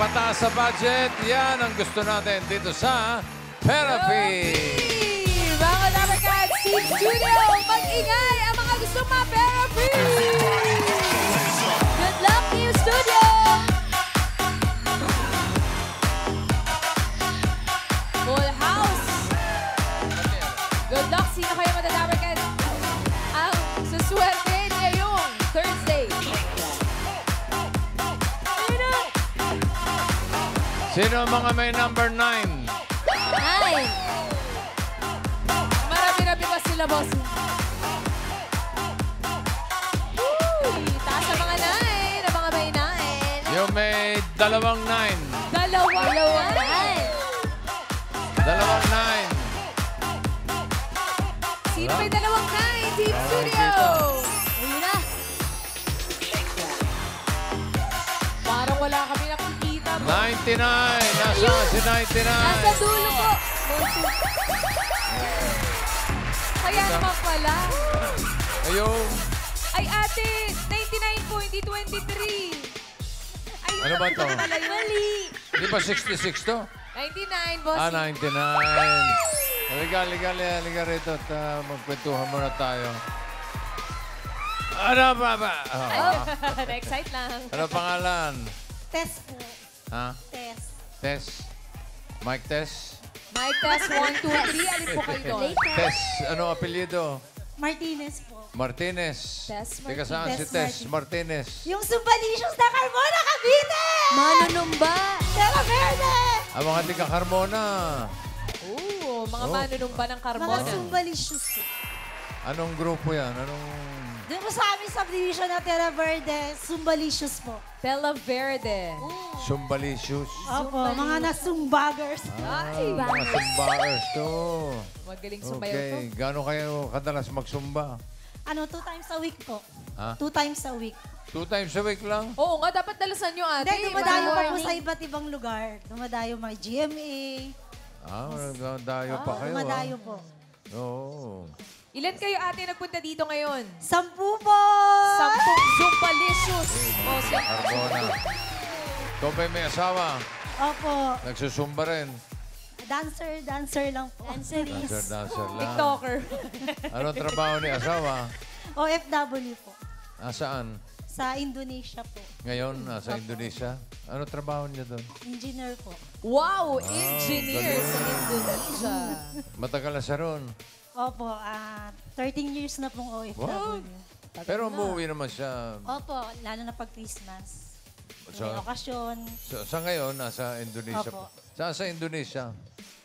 pataas sa budget, yan ang gusto natin dito sa Therapy. Mga Dabarkad, Team Studio, mag-ingay ang mga gustong ma-therapy! Good luck, Team Studio! Full house! Good luck, sino kayo mga Dabarkad? Ang suswerte ngayong Thursday. Sino ang mga may number 9? 9. Marami-rami pa sila, boss. Taas sa mga 9. Ang mga may 9. Yung may dalawang 9. Dalawang 9. Dalawang 9. Sino may dalawang 9? Team Studio. Ayun na. Parang wala kami nakikita. 99. Nasaan si 99? Nasa dulo po. Kaya naman pala. Ayun. Ay, ate, 99 po, hindi 23. Ayun Ano ba to? Pala yun. Mali. Di ba 66 to? 99, boss. 99. Liga rito at magkwentuhan muna tayo. Ano ba? Na-excite lang. Ano pangalan? Test po. Ha? Test. Tess? Mike Tess? Mic test, 1, 2, 3. Alin po kayo doon? Tess, ano apelyido? Martinez po. Martinez. Tess Teka, saan si Tess Tess Martinez? Yung Sumbalicious na Carmona, Cavite! Manunumba. Terra Verde! Ang mga tiga Carmona. Oo, mga manunumba ng Mga Carmona. Sumbalicious. Anong grupo yan? Anong... Doon po sa aming subdivision na Terra Verde, Sumbalicious po. Bella Verde. Sumbalicious. Opo, mga nasumbagers. Ay, Mga sumbaers to. magaling sumayaw to. Okay. Gano'n kayo kadalas magsumba? Ano, 2 times a week po. Ha? 2 times a week. 2 times a week lang? Oo nga, dapat dalasan nyo, ate. Hindi, dumadayo pa po Morning. sa iba't ibang lugar. Dumadayo mga GMA. Dayo pa kayo. Dumadayo po. Oo. Ilan kayo, ate, nagpunta dito ngayon? 10 po! 10 Zumpalicious. O, Carbona. Ikaw ba'y may asawa? Opo. Nagsusumba rin. Dancer lang po. Dancer lang. TikToker. Anong trabaho ni asawa? OFW po. Saan? Sa Indonesia po. Ngayon, nasa Indonesia. Ano trabaho niya doon? Engineer po. Wow, engineer sa Indonesia. Matagal na siya ron. Opo, 13 years na pong OFW. Wow. Pero umuwi naman siya. Opo, lalo na pag Christmas. So, May okasyon. sa ngayon, nasa Indonesia. Opo. Saan sa Indonesia?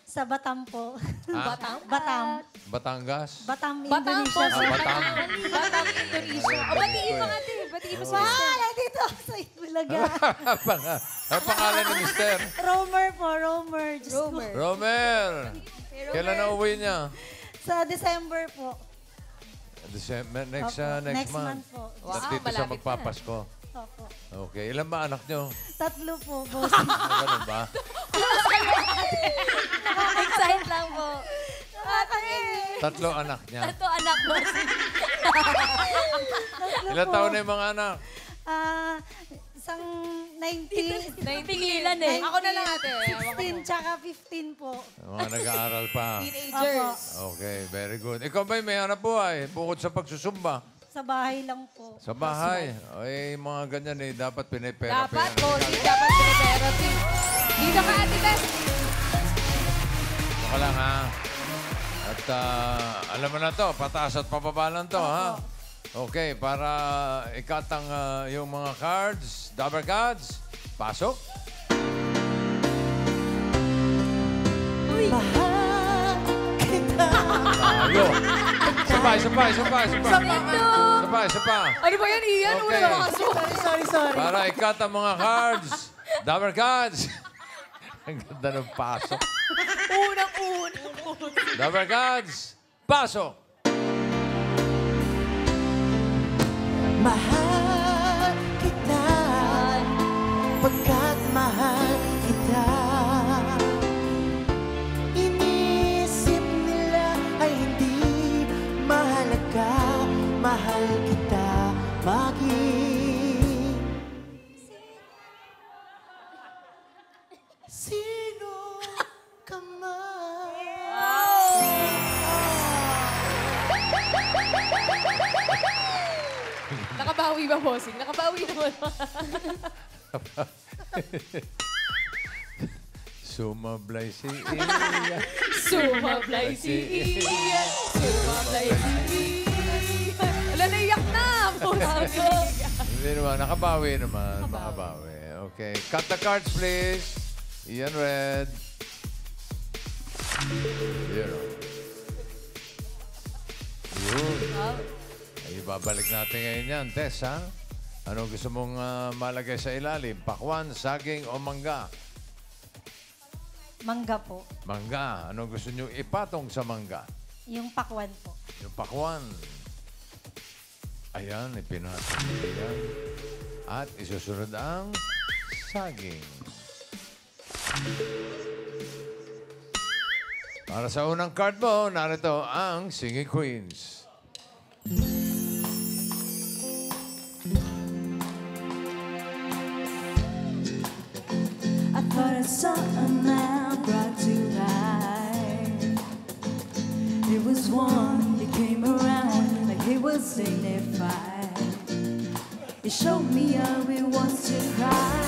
Sa Batam po. Batam? Batam. Batangas? Batam, Batam po. Indonesia. Batam. Batam, Indonesia. O, batiin mo, ate. Batiin mo sa Ah, nandito ako sa Itbulaga. Ang pangalan ni Mister? Romer po, Romer. Diyos ko. Romer. Romer! Kailan na uwi niya? Sa December po. December, Opo, next month. po. Wow, Tapos dito siya malapit na. magpapasko. Opo. Okay. Ilan ba anak niyo? 3 po, boss. Ganun ba? Excite lang po. Nakakainis. 3 anak niya. Ito, anak mo. Ilan taon na yung mga anak? Isang 19. Naintingilan eh. Ako na lang, ate. 16 tsaka 15 po. Mga nag-aaral pa. Teenagers. Okay, very good. Ikaw ba'y may hanap buhay bukod sa pagsusumba? Sa bahay lang po. Sa bahay. Ay, mga ganyan eh, dapat pinipera. Dapat, bossing. Dapat pinatherapy. Dito ka, ate Beth. Baka lang ha. At alam mo na to, pataas at pababa lang to ha. Okay, para ikatang yung mga cards, Dabber cards, pasok. Tayo. Sabay. Ano ba yan, Ian? Okay. Una na kaso. Sorry. Para ikatang mga cards, Dabber cards. Ang ganda ng pasok. Unang-una. Dabber cards, pasok. Mahal kita, pagkat mahal kita. Inisip nila ay hindi mahalaga. Mahal kita maging Sino ka man? Nakabawi ba, bossing? Nakabawi naman. Sumablay si Iya. Sumablay si Ian. Sumablay si Ian. Wala, naiyak na. Hindi naman, nakabawi naman. Nakabawi. Okay. Cut the cards, please. Ian Red. 0. Yun. Ay, babalik natin ngayon yan. Tess, ha? Ano gusto mong malagay sa ilalim? Pakwan, saging o mangga? Mangga po. Mangga. Ano gusto nyo ipatong sa mangga? Yung pakwan po. Yung pakwan. Ayan, ipinatong yan. At isusunod ang saging. Para sa unang card mo, narito ang Singing Queens. I thought I saw a man brought to life. It was one that came around like he was signified. He showed me how he wants to cry.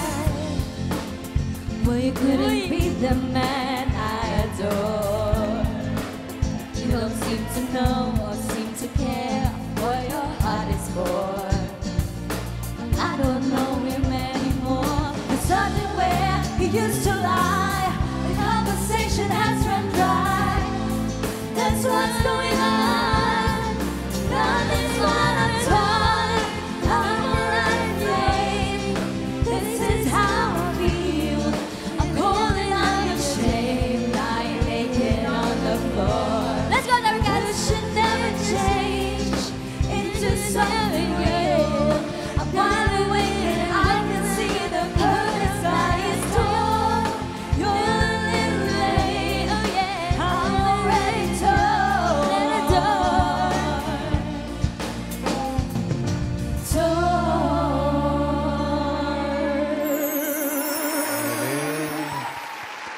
But you couldn't be the man I adore. You don't seem to know or seem to care what your heart is for. I don't know him anymore. There's something where he used to lie. The conversation has run dry. That's what's going on. Nothing's what I'm told. I'm right blame. This is how I feel. I'm cold and I'm ashamed. Lying naked on the floor. Let's go, there we go. This should never change into something real. I'm finally waking. I can see the curtain sky is torn. You're a little late. Oh yeah, I'm already torn. And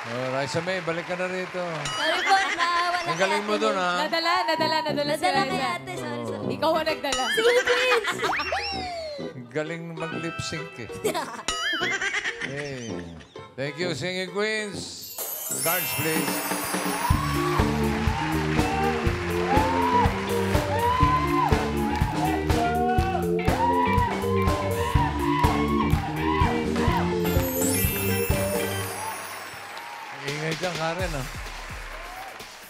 Alright, sa May, balik ka na rito. Sorry po, nawala Ang galing mo doon, ha? Nadala si Nadala kay Liza. ate, sorry. Ikaw ang nagdala. Galing mag-lip sync eh. Hey. Thank you, Singing Queens. Cards, please. Ingay dyan, Karen, ah.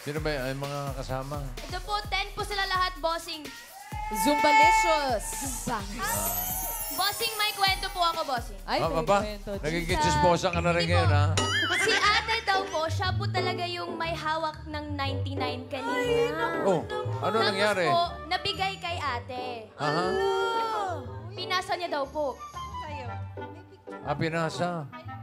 Sino ba yung mga kasama? Ito po, 10 po sila lahat, bossing. Zumbalicious. Bossing, may kwento po ako, bossing. Ay, may Aba, kwento. nagiging chismosa ka na rin ngayon, ha? Si ate daw po, siya po talaga yung may hawak ng 99 kanina. Oh, ano nangyari? Tapos po, nabigay kay ate. Aha. Pinasa niya daw po. Ah, pinasa.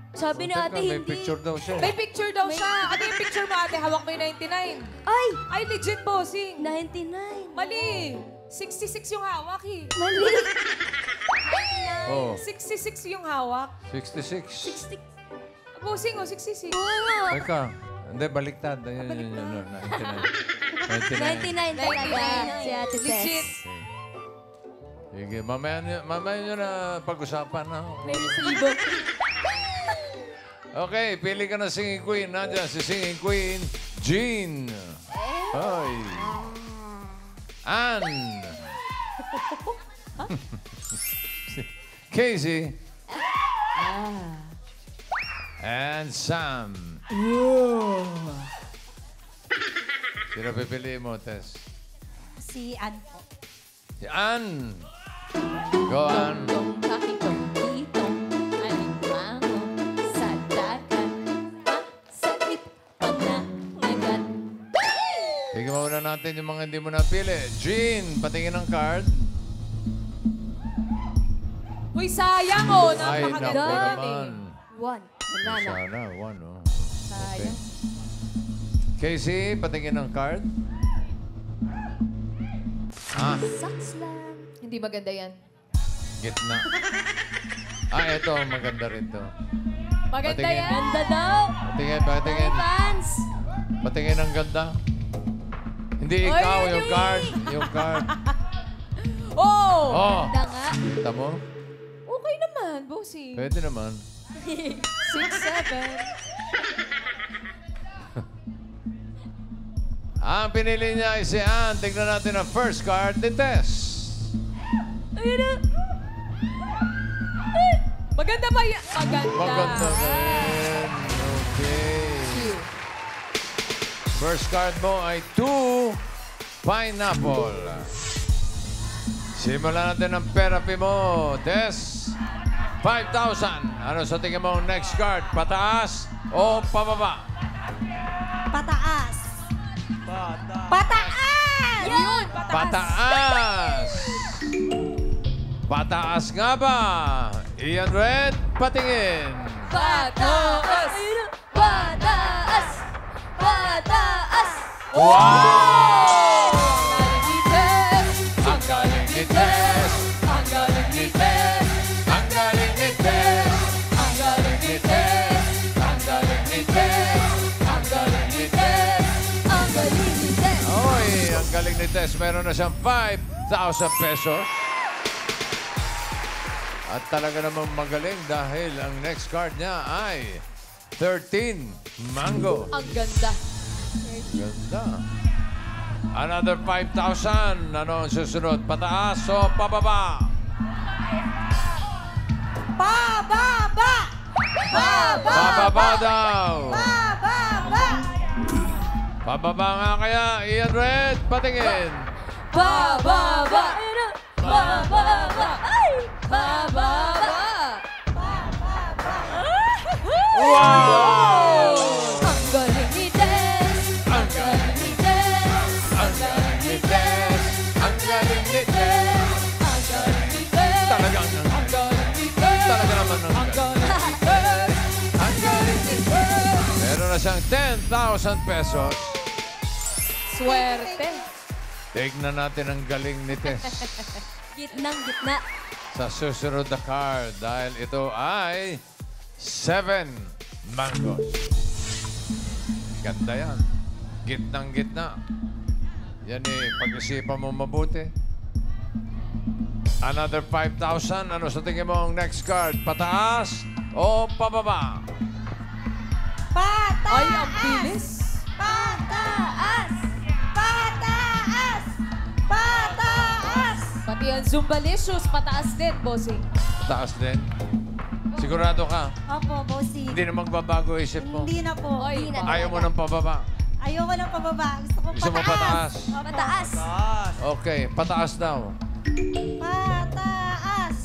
Sabi ni Teka, ate, may hindi. picture daw siya. May picture daw siya. Ano yung picture mo, ate? Hawak mo yung 99. Ay, Ay, legit, bossing. 99. Mali. 66 yung hawak, eh. Mali. Oh, 66 yung hawak. 66. 60. Bossing, oh, 66. Teka, hindi, baliktad. Ayun, 99. 99 talaga. Si ate Tess. Legit. Sige, mamaya nyo na pag-usapan, ha? May resibo. Okay, pili ka na Singing Queen. Nandiyan si Singing Queen, Jean. Hoy. Ann. Casey. And Sam. Sino pipiliin mo, Tess? Si Ann po. Si Ann. Go, Ann. Pakitong itong alimango sa dagat. Sakit pag nanagat. Tingnan muna natin yung mga hindi mo napili. Jean, patingin ng card. Uy, sayang, oh. Ay, naku Napakaganda. naman. 1. Wala na. Sana, one, oh. Okay. Casey, patingin ng card. Ah, Sucks lang. Hindi maganda yan. gitna. Ah, eto, maganda rin to. Maganda Patingin. yan. Ganda daw. Patingin, patingin. Fans. Patingin ang ganda. Hindi Oy, ikaw, ano yung card. Yung card. Oh! Oh, Ganda nga. kita mo? Okay naman, bossing. Pwede naman. 6, 7. Ang pinili niya ay si Ann. Tignan natin ang first card ni Tess. Ayun na. Maganda ba yan? Maganda. Maganda rin. Okay. First card mo ay 2 pineapple. Simulan natin ang therapy mo, Tess. 5,000. Ano sa tingin mo next card? Pataas o pababa? Pataas. Pataas! Yun, pataas. Pataas! Pataas nga ba? Ian Red, patingin. Pataas. Ayun na. Pataas. Pataas. Wow! Ang galing ni Tess. Ang galing ni Tess! Ang galing ni Tess. Ang galing ni Tess! Ang galing ni Tess. Ang galing ni Tess! Ang galing ni Tess. Ang galing ni Tess. Oy, ang galing ni Tess. Meron na siyang 5,000 pesos. At talaga namang magaling dahil ang next card niya ay 13 mango. Ang ganda. Ganda. Another 5,000. Ano ang susunod? Pataas o pababa? Pababa! Pababa! Pababa daw. Pababa! Pababa nga kaya. Ian Red, patingin. Pababa. Ayun na. Pababa. Ay! Pababa. Wow! Ang galing ni Tess. Ang galing ni Tess! Ang galing ni Tess! Ang galing ni Tess! Ang galing ni Tess. Talagang Ang galing ni Tess. talaga naman ang Ang galing. galing ni Tess. Ang galing ni Tess! Meron na siyang 10,000 pesos. Swerte. Tignan natin ang galing ni Tess Gitnang gitna. sa susunod na card dahil ito ay 7 mangoes. Ganda yan. Gitnang gitna. Yan pag-isipan mo mabuti. Another 5,000. Ano sa tingin mo ang next card? Pataas o pababa? Pataas! Ay, ang bilis. Pataas! Pataas! Pataas! Pati ang Zumbalicious, pataas din, bossing. Pataas din. Sigurado ka? Opo, bossy. Hindi na magbabago isip mo. Hindi na po. Ay, Ayaw mo ng pababa. Ayoko ng pababa. Gusto ko Gusto mo pataas? Opo. Pataas. Okay, pataas daw. Pataas!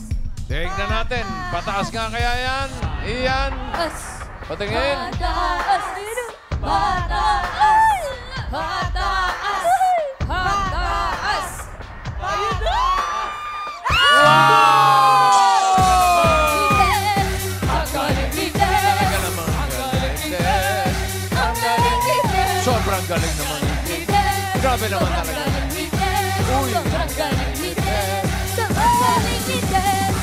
Tignan natin. Pataas nga kaya yan. Iyan. As. Patingin. Pataas. Ayun na. Pataas! Pataas! Pataas! Ayun na! Ang galing ni Tess! Talaga namang galing ni Tess. Ang galing ni Tess! Sobrang galing naman. Grabe naman talaga. Uy. Sobrang galing ni Tess! Sobrang galing ni Tess.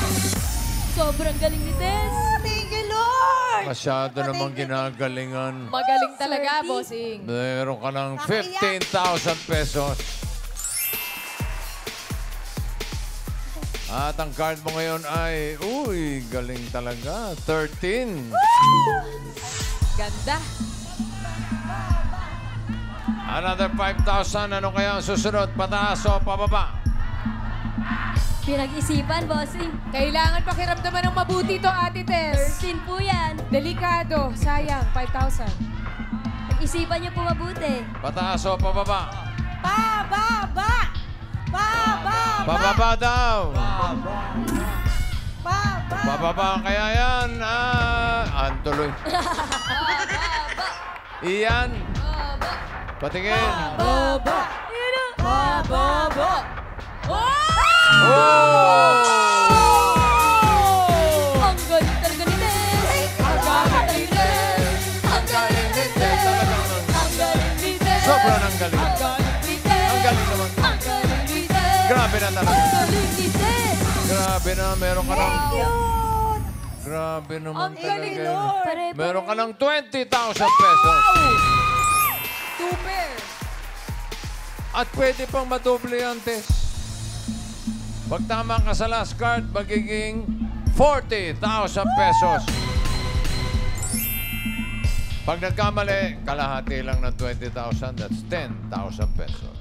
Sobrang galing ni Tess. Thank you, Lord! Masyado namang ginagalingan. Magaling talaga, Swerte. bossing. Meron ka ng 15,000 pesos. At ang card mo ngayon ay, uy, galing talaga. 13. Ganda. Another 5,000. Ano kaya ang susunod? Pataas o pababa? Pinag-isipan, bossing. Kailangan pakiramdaman ng mabuti to, Ate Tess. 13 po yan. Delikado. Sayang. 5,000. Pag-isipan niyo po mabuti. Pataas o pababa? Pababa! Pababa! Pababa daw. Pababa! Pababa kaya yan. Antuloy. Iyan. Patingin. Baba. Baba. Oh! Ang galing talaga ni Tess. Ang galing ni Tess! Ang galing ni Tess. Talagang Ang galing ni Tess! sobrang ang galing. Ang galing ni Tess! Ang galing naman. Ang galing ni Tess! Grabe na talaga. Ang galing ni Tess. Grabe na. Meron ka ng... Grabe naman Ang galing, talaga. Lord. Pare-pare. Meron ka ng 20,000 pesos. 2 pairs. At pwede pang madoble yan, Tess. Pag tama ka sa last card, magiging 40,000 pesos. Pag nagkamali, kalahati lang ng 20,000. That's 10,000 pesos.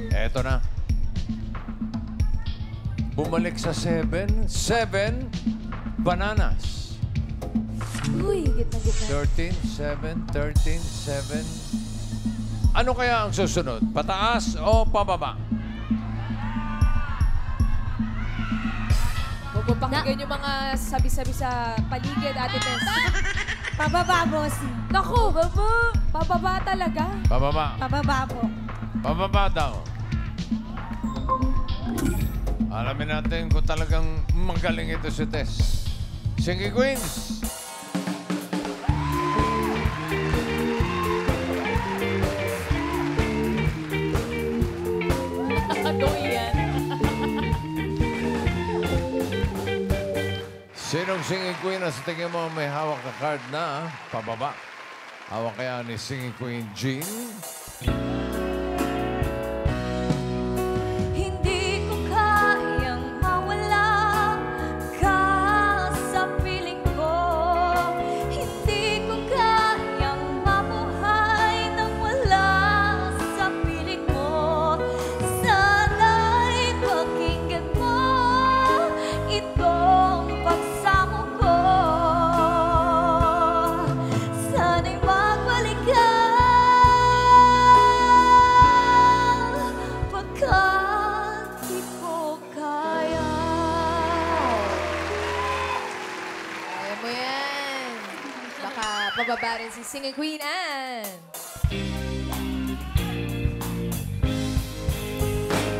Eto na. Bumalik sa 7. 7 bananas. Uy, gitna-gitna. 13, 7, 13, 7. Ano kaya ang susunod? Pataas o pababa? Huwag mo pakinggan yung mga sabi-sabi sa paligid, Ate Tess. Pababa, bossing. Naku, pababa talaga. Pababa. Pababa po. Pababa daw. Alamin natin kung talagang magaling ito si Tess. Sige, Queens. Ano yan? Sinong singing queen na sa tingin mo may hawak na card na pababa? Hawak kaya ni singing queen Jean? Hindi ko kayang mawala ka sa piling ko. Hindi ko kayang mabuhay nang wala sa piling mo. Sana'y pakinggan mo itong pagsamo ko. Sana'y magbalik ka pagkat di ko kaya. Kaya mo yan. Baka pababa rin si Singing Queen Anne.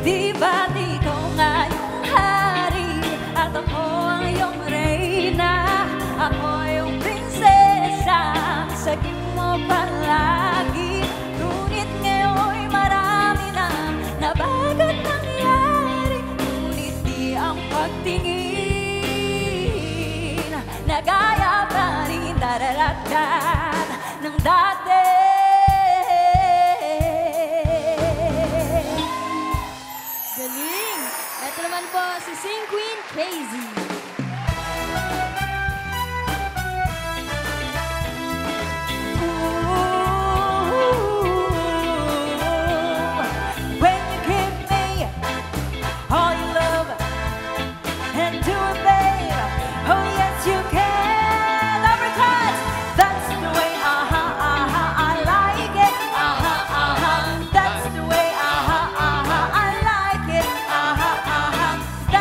Di ba't ikaw nga yung hari at ako ang iyong reyna? Ako yung prinsesa, saging mo palagi. Ngunit ngayon'y marami na nabago't nangyari. Ngunit di ang pagtingin na gaya pa rin dararatad ng dati. Galing! Ito naman po si Sing Queen Crazy. When you give me all your love and do it, babe. Oh yes, you can. Uppercut. That's the way. I like it. That's the way. I like it.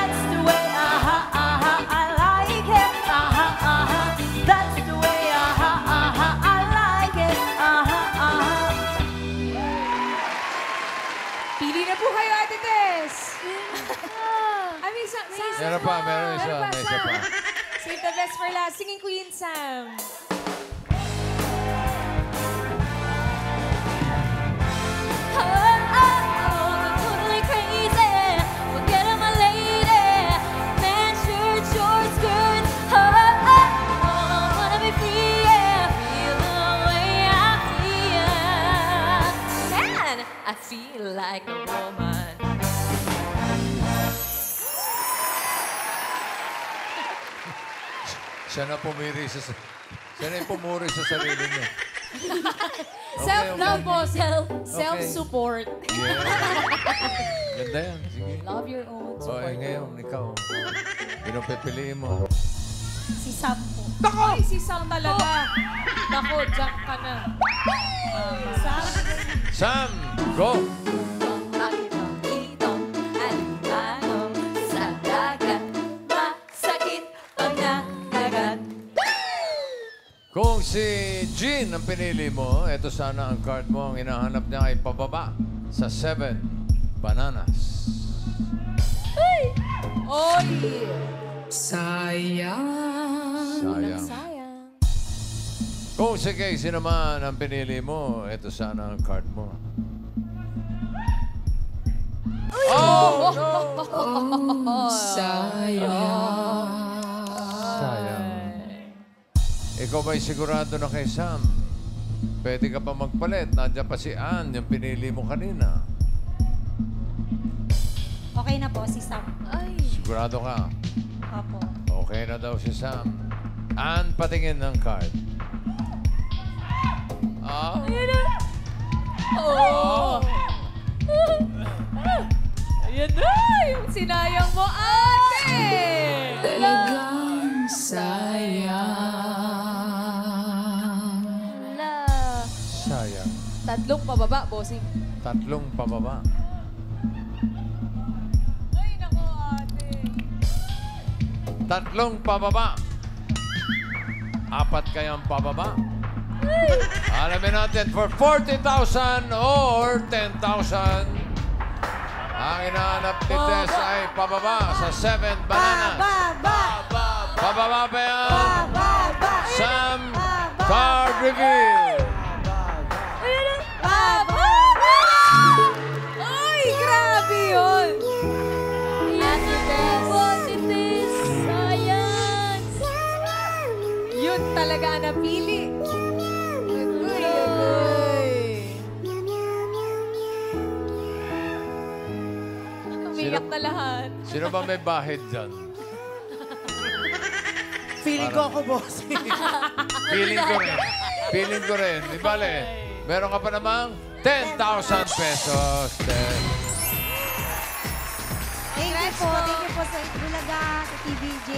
That's the way. I like it. That's the way. I like it. Pili na po kayo, Ate Tess. Ay, may isa. Meron pa, meron isa. May isa pa. Save the best for last. Singing Queen Sam. Totally crazy. Forget I'm a lady. Man, shirt, short skirts. Wanna be free. Feel the way I feel. Man, I feel like a woman. Siya na pumiri sa... Siya na yung pumuri sa sarili niya. Self-love po. Self. Self-support. Yeah. Ganda yan. Sige. Love your own O, support. ngayon, ikaw. Yun ang pipiliin mo. Si Sam po. Ay, si Sam talaga. Nako, jump ka na. Sam? Sam, go! Sa dagat, masakit pag nakagat. Kung si Jean ang pinili mo, ito sana ang card mo. Ang hinahanap niya ay pababa sa 7 bananas. Oy! Sayang. Sayang. Sayang. Kung si Casey naman ang pinili mo, ito sana ang card mo. Oh, no! Sayang. Ikaw ba'y sigurado na kay Sam? Pwede ka pa magpalit. Nandiyan pa si Ann, yung pinili mo kanina. Okay na po si Sam. Ay. Sigurado ka? Opo. Okay na daw si Sam. Ann, patingin ng card. Ah? Ayan na. Oh. Ayan na. Yung sinayang mo, ate. Talagang sayang. Wala. Sayang. 3 pababa, bossing. 3 pababa. Ay, nako, ate. 3 pababa. 4 kayang pababa. Alamin natin for 40,000 or 10,000. Ang hinahanap ni Tess ay pababa sa 7 bananas. Baba! Pababa ba yan? Baba! Sam, card reveal. Ayan na. Baba! Ay, grabe yun. Ate Tess. Ate Tess. Sayang. Yun talaga ang napili. Uy, uy. Umiyak na lahat. Sino ba may bahid dyan? Feeling ko ako, boss. Feeling ko rin. Feeling ko rin. Di bale, meron ka pa namang 10,000 pesos. Tess. Thank you po. Thank you po sa Bulaga, sa TVJ,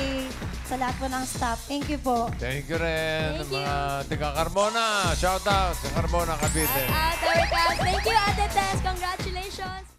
sa lahat po ng staff. Thank you po. Thank you rin, mga tiga Carmona. Shout out sa Carmona, Cavite. Ate Rica, thank you, Ate Tess. Congratulations.